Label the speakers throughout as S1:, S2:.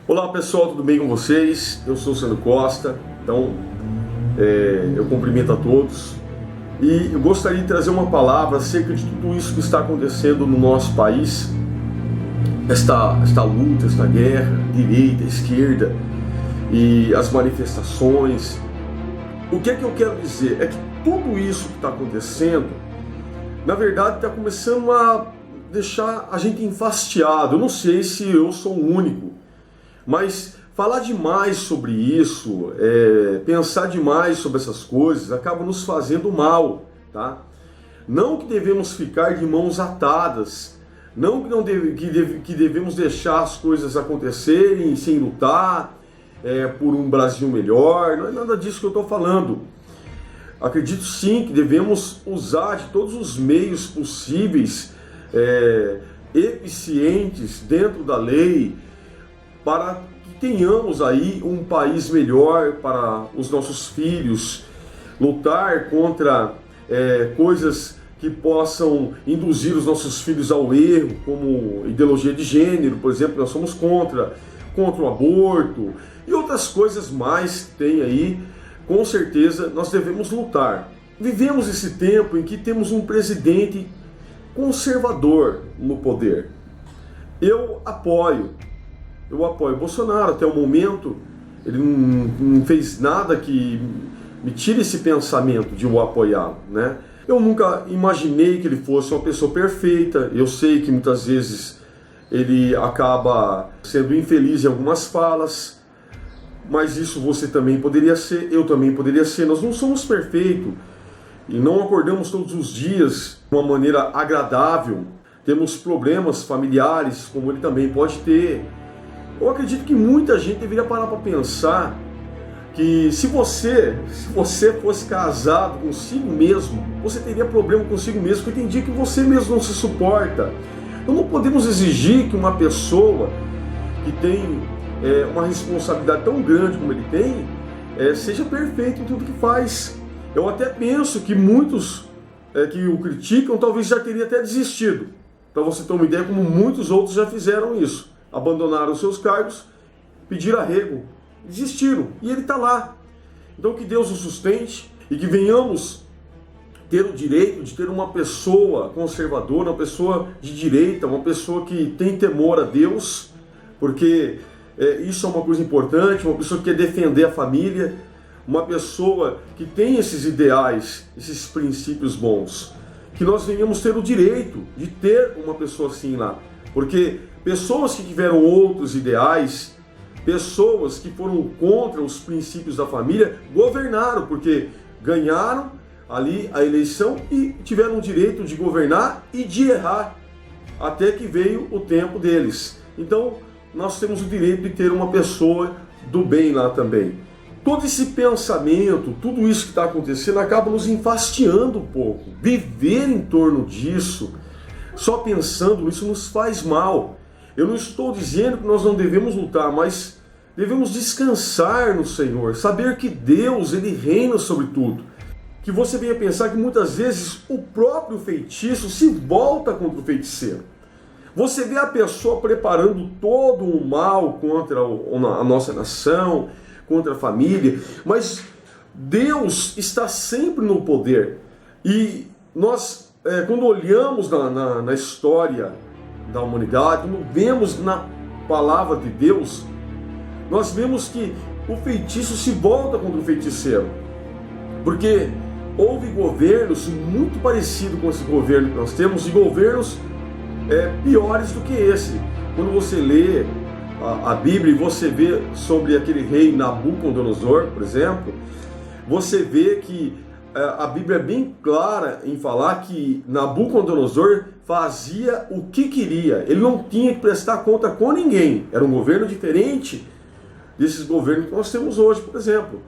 S1: Olá pessoal, tudo bem com vocês? Eu sou o Sandro Costa, então eu cumprimento a todos e eu gostaria de trazer uma palavra acerca de tudo isso que está acontecendo no nosso país, esta luta, esta guerra, direita, esquerda e as manifestações. O que é que eu quero dizer? É que tudo isso que está acontecendo, na verdade, está começando a deixar a gente enfastiado. Eu não sei se eu sou o único, mas falar demais sobre isso, pensar demais sobre essas coisas, acaba nos fazendo mal, tá? Não que devemos ficar de mãos atadas, não que devemos deixar as coisas acontecerem sem lutar por um Brasil melhor, não é nada disso que eu estou falando. Acredito sim que devemos usar de todos os meios possíveis, eficientes dentro da lei, para que tenhamos aí um país melhor para os nossos filhos, lutar contra coisas que possam induzir os nossos filhos ao erro, como ideologia de gênero, por exemplo. Nós somos contra o aborto e outras coisas mais que tem aí. Com certeza nós devemos lutar. Vivemos esse tempo em que temos um presidente conservador no poder. Eu apoio Bolsonaro até o momento. Ele não fez nada que me tire esse pensamento de o apoiá-lo, né? Eu nunca imaginei que ele fosse uma pessoa perfeita. Eu sei que muitas vezes ele acaba sendo infeliz em algumas falas, mas isso você também poderia ser, eu também poderia ser. Nós não somos perfeitos e não acordamos todos os dias de uma maneira agradável. Temos problemas familiares, como ele também pode ter. Eu acredito que muita gente deveria parar para pensar que se você fosse casado consigo mesmo, você teria problema consigo mesmo, porque tem dia que você mesmo não se suporta. Então não podemos exigir que uma pessoa que tem uma responsabilidade tão grande como ele tem, seja perfeito em tudo que faz. Eu até penso que muitos que o criticam talvez já teriam até desistido. Para você ter uma ideia, como muitos outros já fizeram isso. Abandonaram seus cargos, pediram arrego, desistiram. E ele está lá. Então que Deus o sustente e que venhamos ter o direito de ter uma pessoa conservadora, uma pessoa de direita, uma pessoa que tem temor a Deus, porque isso é uma coisa importante, uma pessoa que quer defender a família, uma pessoa que tem esses ideais, esses princípios bons, que nós venhamos ter o direito de ter uma pessoa assim lá, porque pessoas que tiveram outros ideais, pessoas que foram contra os princípios da família, governaram, porque ganharam ali a eleição e tiveram o direito de governar e de errar, até que veio o tempo deles. Então, nós temos o direito de ter uma pessoa do bem lá também. Todo esse pensamento, tudo isso que está acontecendo acaba nos enfastiando um pouco. Viver em torno disso, só pensando nisso, nos faz mal. Eu não estou dizendo que nós não devemos lutar, mas devemos descansar no Senhor, saber que Deus, Ele reina sobre tudo. Que você venha pensar que muitas vezes o próprio feitiço se volta contra o feiticeiro. Você vê a pessoa preparando todo o mal contra a nossa nação, contra a família, mas Deus está sempre no poder. E nós, quando olhamos na história da humanidade, quando vemos na palavra de Deus, nós vemos que o feitiço se volta contra o feiticeiro. Porque houve governos muito parecidos com esse governo que nós temos, e governos piores do que esse. Quando você lê a Bíblia e você vê sobre aquele rei Nabucodonosor, por exemplo, você vê que a Bíblia é bem clara em falar que Nabucodonosor fazia o que queria. Ele não tinha que prestar conta com ninguém. Era um governo diferente desses governos que nós temos hoje, por exemplo.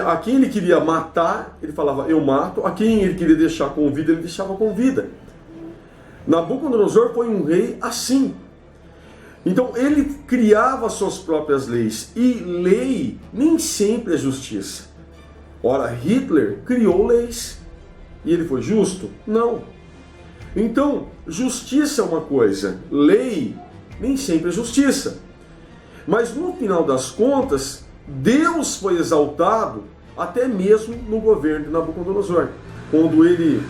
S1: A quem ele queria matar, ele falava, eu mato. A quem ele queria deixar com vida, ele deixava com vida. Nabucodonosor foi um rei assim. Então ele criava suas próprias leis. E lei nem sempre é justiça. Ora, Hitler criou leis. E ele foi justo? Não. Então, justiça é uma coisa. Lei nem sempre é justiça. Mas no final das contas, Deus foi exaltado até mesmo no governo de Nabucodonosor. Quando ele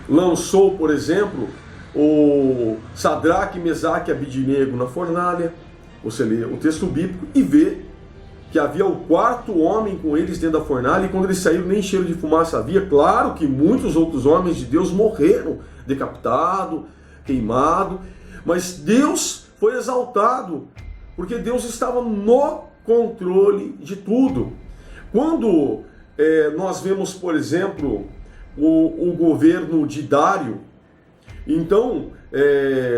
S1: lançou, por exemplo, o Sadraque, Mesaque e Abidnego na fornalha, você lê o texto bíblico e vê que havia o quarto homem com eles dentro da fornalha, e quando eles saíram nem cheiro de fumaça havia. Claro que muitos outros homens de Deus morreram, decapitados, queimados, mas Deus foi exaltado, porque Deus estava no controle de tudo. Quando nós vemos, por exemplo, o governo de Dário, então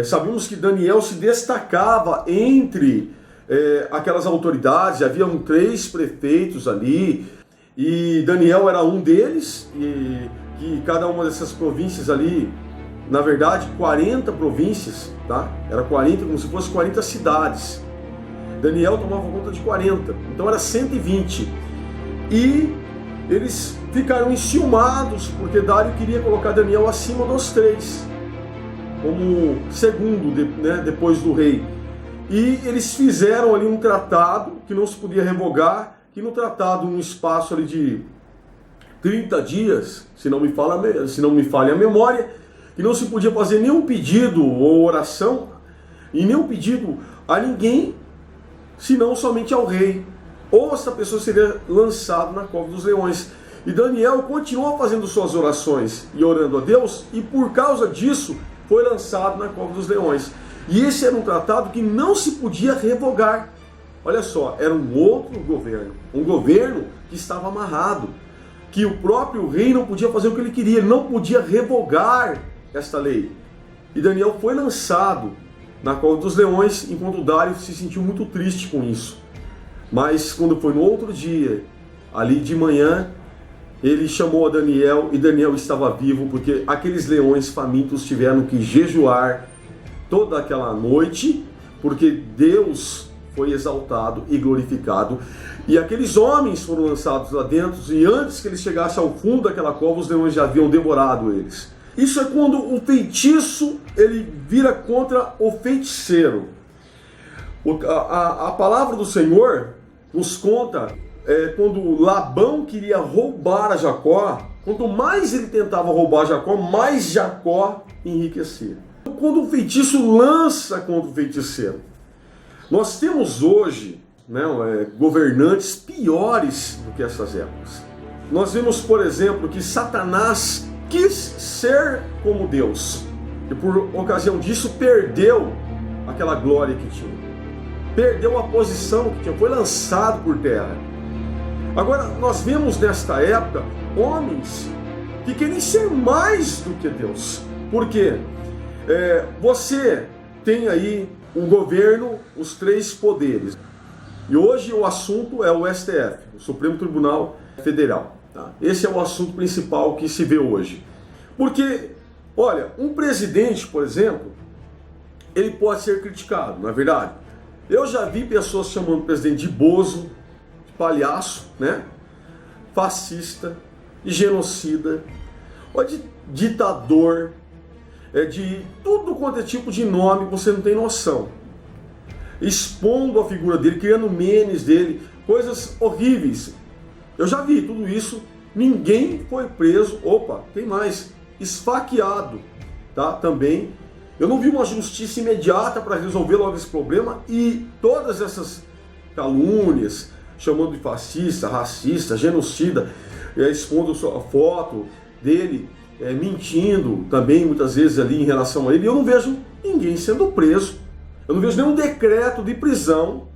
S1: sabemos que Daniel se destacava entre aquelas autoridades. Haviam 3 prefeitos ali, e Daniel era um deles, e que cada uma dessas províncias ali, na verdade 40 províncias, tá? Era 40, como se fosse 40 cidades. Daniel tomava conta de 40, então era 120. E eles ficaram enciumados, porque Dário queria colocar Daniel acima dos 3, como segundo, depois do rei. E eles fizeram ali um tratado que não se podia revogar, que no tratado, num espaço ali de 30 dias, se não me falha a memória, que não se podia fazer nenhum pedido ou oração, e nenhum pedido a ninguém, senão somente ao rei. Ou essa pessoa seria lançada na cova dos leões. E Daniel continuou fazendo suas orações e orando a Deus, e por causa disso foi lançado na cova dos leões. E esse era um tratado que não se podia revogar. Olha só, era um outro governo, um governo que estava amarrado, que o próprio rei não podia fazer o que ele queria, ele não podia revogar esta lei. E Daniel foi lançado na cova dos leões, enquanto Dário se sentiu muito triste com isso. Mas quando foi no outro dia, ali de manhã, ele chamou a Daniel, e Daniel estava vivo, porque aqueles leões famintos tiveram que jejuar toda aquela noite, porque Deus foi exaltado e glorificado. E aqueles homens foram lançados lá dentro, e antes que eles chegassem ao fundo daquela cova, os leões já haviam devorado eles. Isso é quando o feitiço ele vira contra o feiticeiro. A palavra do Senhor nos conta quando Labão queria roubar a Jacó. Quanto mais ele tentava roubar Jacó, mais Jacó enriquecia. Quando o feitiço lança contra o feiticeiro, nós temos hoje governantes piores do que essas épocas. Nós vemos, por exemplo, que Satanás quis ser como Deus, e por ocasião disso perdeu aquela glória que tinha, perdeu a posição que tinha, foi lançado por terra. Agora nós vemos nesta época homens que querem ser mais do que Deus. Por quê? Você tem aí o governo, os 3 poderes. E hoje o assunto é o STF, o Supremo Tribunal Federal. Tá? Esse é o assunto principal que se vê hoje. Porque, olha, um presidente, por exemplo, ele pode ser criticado, não é verdade? Eu já vi pessoas chamando o presidente de bozo, de palhaço, fascista, de genocida, ou de ditador, de tudo quanto é tipo de nome, você não tem noção. Expondo a figura dele, criando memes dele, coisas horríveis. Eu já vi tudo isso, ninguém foi preso, tem mais, esfaqueado, tá? Também. Eu não vi uma justiça imediata para resolver logo esse problema, e todas essas calúnias, chamando de fascista, racista, genocida, expondo a foto dele, mentindo também muitas vezes ali em relação a ele. Eu não vejo ninguém sendo preso, eu não vejo nenhum decreto de prisão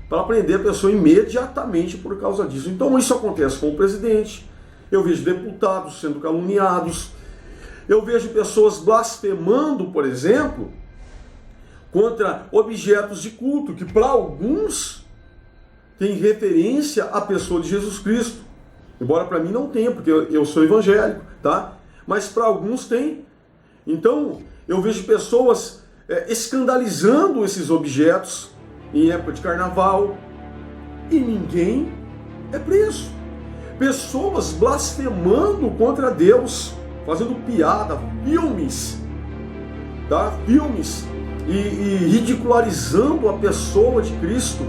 S1: para prender a pessoa imediatamente por causa disso. Então isso acontece com o presidente, eu vejo deputados sendo caluniados, eu vejo pessoas blasfemando, por exemplo, contra objetos de culto, que para alguns tem referência à pessoa de Jesus Cristo, embora para mim não tenha, porque eu sou evangélico, tá? Mas para alguns tem. Então eu vejo pessoas escandalizando esses objetos em época de carnaval, e ninguém é preso. Pessoas blasfemando contra Deus, fazendo piada, filmes, tá? Filmes e ridicularizando a pessoa de Cristo,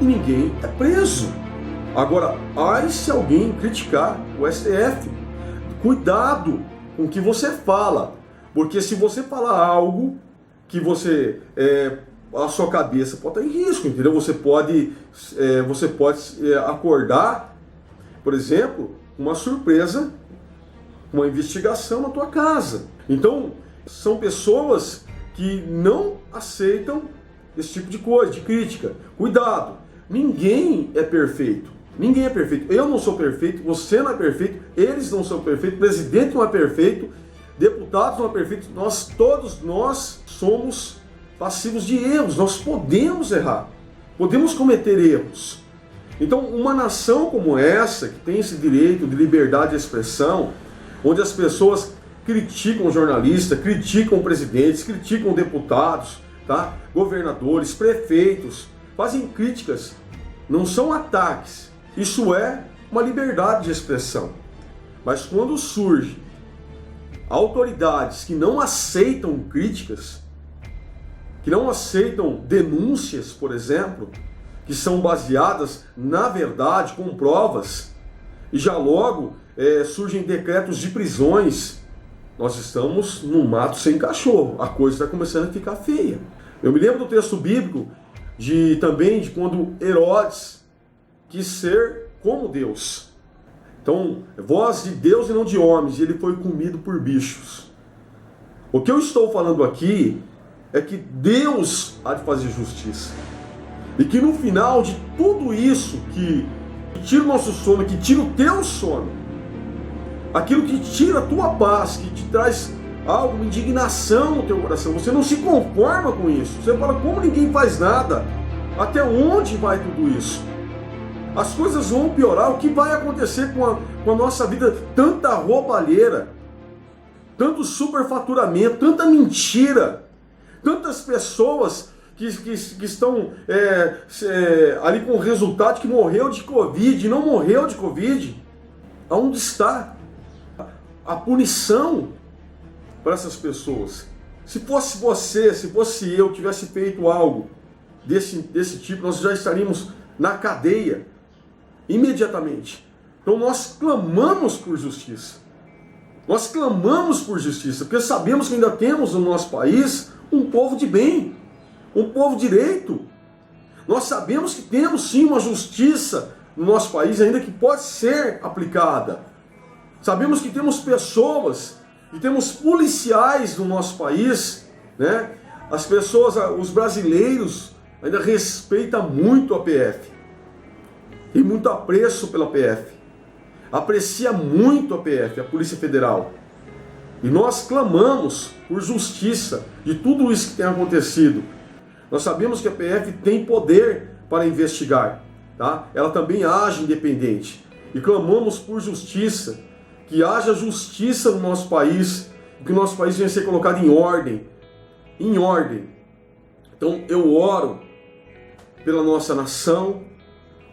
S1: e ninguém é preso. Agora, ai se alguém criticar o STF, cuidado com o que você fala, porque se você falar algo que a sua cabeça pode estar em risco, entendeu? Você pode acordar, por exemplo, uma surpresa, uma investigação na tua casa. Então, são pessoas que não aceitam esse tipo de coisa, de crítica. Cuidado, ninguém é perfeito. Ninguém é perfeito. Eu não sou perfeito, você não é perfeito, eles não são perfeitos, o presidente não é perfeito, deputados não é perfeito, todos nós somos passivos de erros, nós podemos errar, podemos cometer erros. Então, uma nação como essa, que tem esse direito de liberdade de expressão, onde as pessoas criticam jornalistas, criticam presidentes, criticam deputados, tá? Governadores, prefeitos, fazem críticas, não são ataques. Isso é uma liberdade de expressão. Mas quando surgem autoridades que não aceitam críticas, que não aceitam denúncias, por exemplo, que são baseadas na verdade, com provas, e já logo surgem decretos de prisões, nós estamos num mato sem cachorro. A coisa está começando a ficar feia. Eu me lembro do texto bíblico também de quando Herodes quis ser como Deus. Então, voz de Deus e não de homens, e ele foi comido por bichos. O que eu estou falando aqui é que Deus há de fazer justiça. E que no final de tudo isso que tira o nosso sono, que tira o teu sono, aquilo que tira a tua paz, que te traz algo, uma indignação no teu coração, você não se conforma com isso. Você fala, como ninguém faz nada? Até onde vai tudo isso? As coisas vão piorar. O que vai acontecer com a nossa vida? Tanta roubalheira, tanto superfaturamento, tanta mentira, tantas pessoas que estão ali com o resultado que morreu de Covid, não morreu de Covid. Aonde está a punição para essas pessoas? Se fosse você, se fosse eu, tivesse feito algo desse tipo, nós já estaríamos na cadeia imediatamente. Então nós clamamos por justiça. Nós clamamos por justiça, porque sabemos que ainda temos no nosso país um povo de bem, um povo direito. Nós sabemos que temos sim uma justiça no nosso país, ainda que pode ser aplicada. Sabemos que temos pessoas, e temos policiais no nosso país, né? As pessoas, os brasileiros, ainda respeitam muito a PF. Tem muito apreço pela PF. Aprecia muito a PF, a Polícia Federal. E nós clamamos por justiça de tudo isso que tem acontecido. Nós sabemos que a PF tem poder para investigar, tá? Ela também age independente. E clamamos por justiça, que haja justiça no nosso país, que o nosso país venha a ser colocado em ordem. Em ordem. Então eu oro pela nossa nação,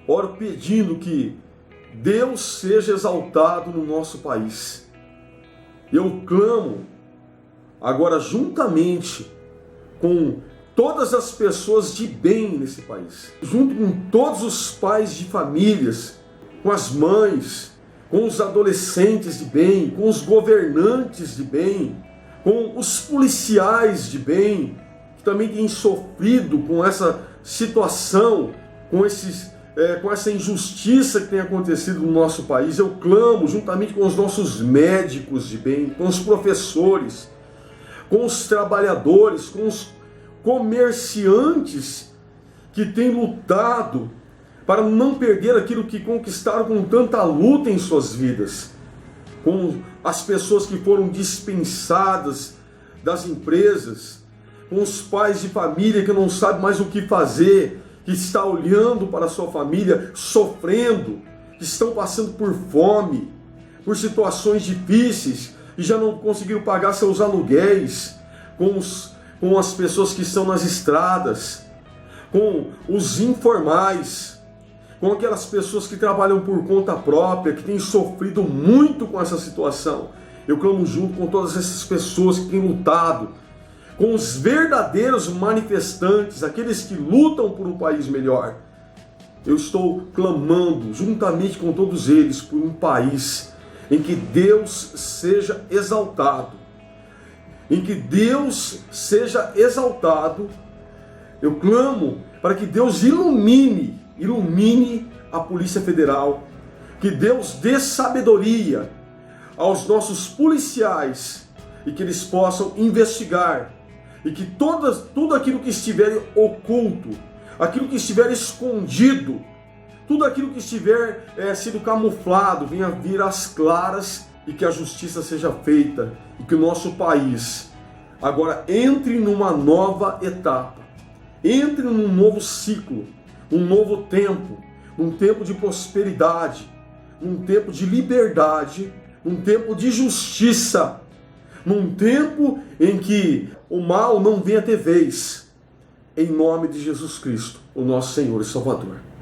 S1: oro pedindo que Deus seja exaltado no nosso país. Eu clamo agora juntamente com todas as pessoas de bem nesse país, junto com todos os pais de famílias, com as mães, com os adolescentes de bem, com os governantes de bem, com os policiais de bem, que também têm sofrido com essa situação, com essa injustiça que tem acontecido no nosso país. Eu clamo juntamente com os nossos médicos de bem, com os professores, com os trabalhadores, com os comerciantes que têm lutado para não perder aquilo que conquistaram com tanta luta em suas vidas, com as pessoas que foram dispensadas das empresas, com os pais de família que não sabem mais o que fazer, que está olhando para a sua família sofrendo, que estão passando por fome, por situações difíceis e já não conseguiram pagar seus aluguéis, com as pessoas que estão nas estradas, com os informais, com aquelas pessoas que trabalham por conta própria, que têm sofrido muito com essa situação. Eu clamo junto com todas essas pessoas que têm lutado, com os verdadeiros manifestantes, aqueles que lutam por um país melhor. Eu estou clamando, juntamente com todos eles, por um país em que Deus seja exaltado. Em que Deus seja exaltado. Eu clamo para que Deus ilumine a Polícia Federal. Que Deus dê sabedoria aos nossos policiais e que eles possam investigar. E que tudo aquilo que estiver oculto, aquilo que estiver escondido, tudo aquilo que estiver sido camuflado, venha vir às claras e que a justiça seja feita e que o nosso país agora entre numa nova etapa, entre num novo ciclo, um novo tempo, um tempo de prosperidade, um tempo de liberdade, um tempo de justiça, num tempo em que o mal não venha ter vez, em nome de Jesus Cristo, o nosso Senhor e Salvador.